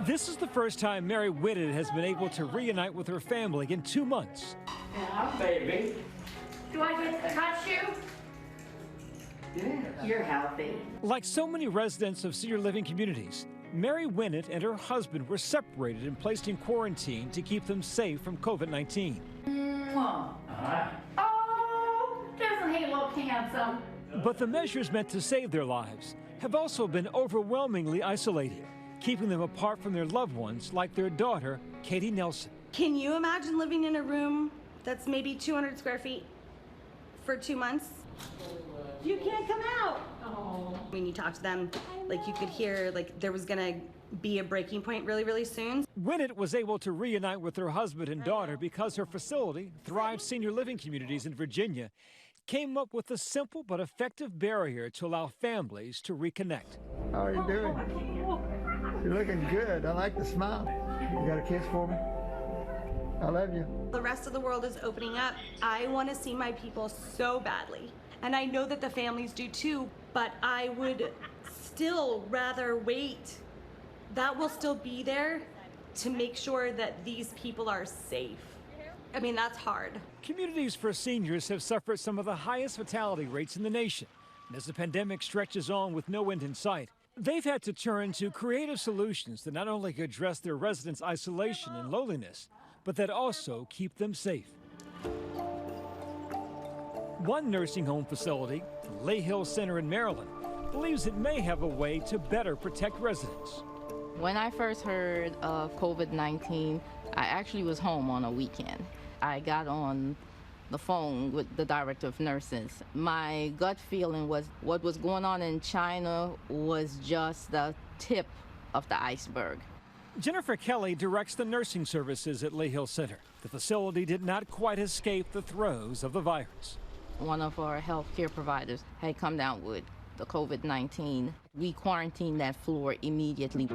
This is the first time Mary Whitted has been able to reunite with her family in 2 months. Yeah, baby. Do I get to touch you? Yeah. You're healthy. Like so many residents of senior living communities, Mary Whitted and her husband were separated and placed in quarantine to keep them safe from COVID-19. Oh, doesn't he look handsome? But the measures meant to save their lives have also been overwhelmingly isolating, keeping them apart from their loved ones like their daughter, Katie Nelson. Can you imagine living in a room that's maybe 200 square feet for 2 months? You can't come out. Oh. When you talk to them, like you could hear like there was gonna be a breaking point really, really soon. Whitted was able to reunite with her husband and daughter because her facility, Thrive Senior Living Communities in Virginia, came up with a simple but effective barrier to allow families to reconnect. How are you doing? You're looking good. I like the smile. You got a kiss for me? I love you. The rest of the world is opening up. I want to see my people so badly. And I know that the families do too, but I would still rather wait. That will still be there to make sure that these people are safe. I mean, that's hard. Communities for seniors have suffered some of the highest fatality rates in the nation. And as the pandemic stretches on with no end in sight, they've had to turn to creative solutions that not only address their residents' isolation and loneliness, but that also keep them safe. One nursing home facility, Lay Hill Center in Maryland, believes it may have a way to better protect residents. When I first heard of COVID-19, I actually was home on a weekend. I got on the phone with the director of nurses. My gut feeling was what was going on in China was just the tip of the iceberg. Jennifer Kelly directs the nursing services at Lay Hill Center. The facility did not quite escape the throes of the virus. One of our healthcare providers had come down with the COVID-19. We quarantined that floor immediately.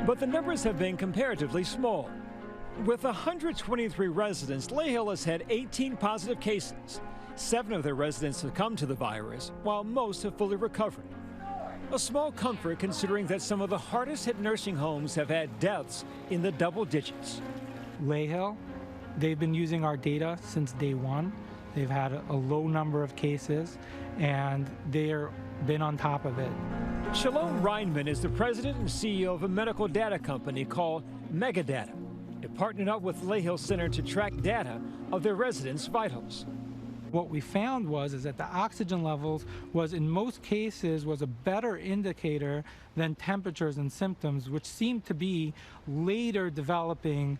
But the numbers have been comparatively small. With 123 residents, Lay Hill has had 18 positive cases. 7 of their residents have succumbed to the virus, while most have fully recovered. A small comfort considering that some of the hardest hit nursing homes have had deaths in the double digits. Lay Hill, they've been using our data since day one. They've had a low number of cases, and they've been on top of it. Shalone Rhinemann is the president and CEO of a medical data company called Megadata. It partnered up with Lay Hill Center to track data of their residents' vitals. What we found is that the oxygen levels was in most cases was a better indicator than temperatures and symptoms, which seemed to be later developing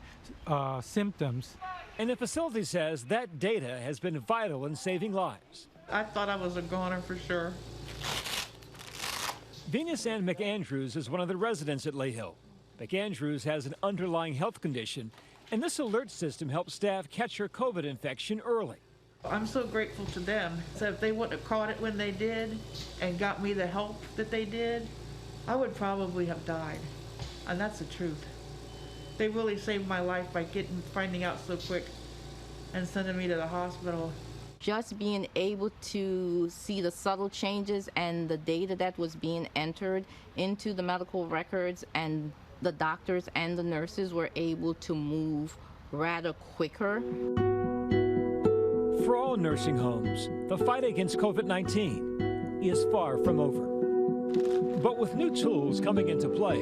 symptoms. And the facility says that data has been vital in saving lives. I thought I was a goner for sure. Venus Ann McAndrews is one of the residents at Lay Hill. McAndrews has an underlying health condition, and this alert system helps staff catch her COVID infection early. I'm so grateful to them. So if they wouldn't have caught it when they did and got me the help that they did, I would probably have died. And that's the truth. They really saved my life by finding out so quick and sending me to the hospital. Just being able to see the subtle changes and the data that was being entered into the medical records, and the doctors and the nurses were able to move rather quicker. For all nursing homes, the fight against COVID-19 is far from over. But with new tools coming into play,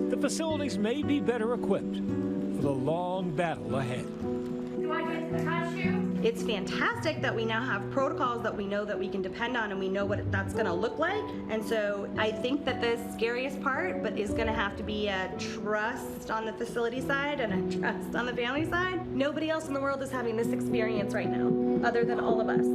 the facilities may be better equipped for the long battle ahead. Do I get to touch you? It's fantastic that we now have protocols that we know that we can depend on, and we know what that's going to look like. And so I think that the scariest part is going to have to be a trust on the facility side and a trust on the family side. Nobody else in the world is having this experience right now, other than all of us.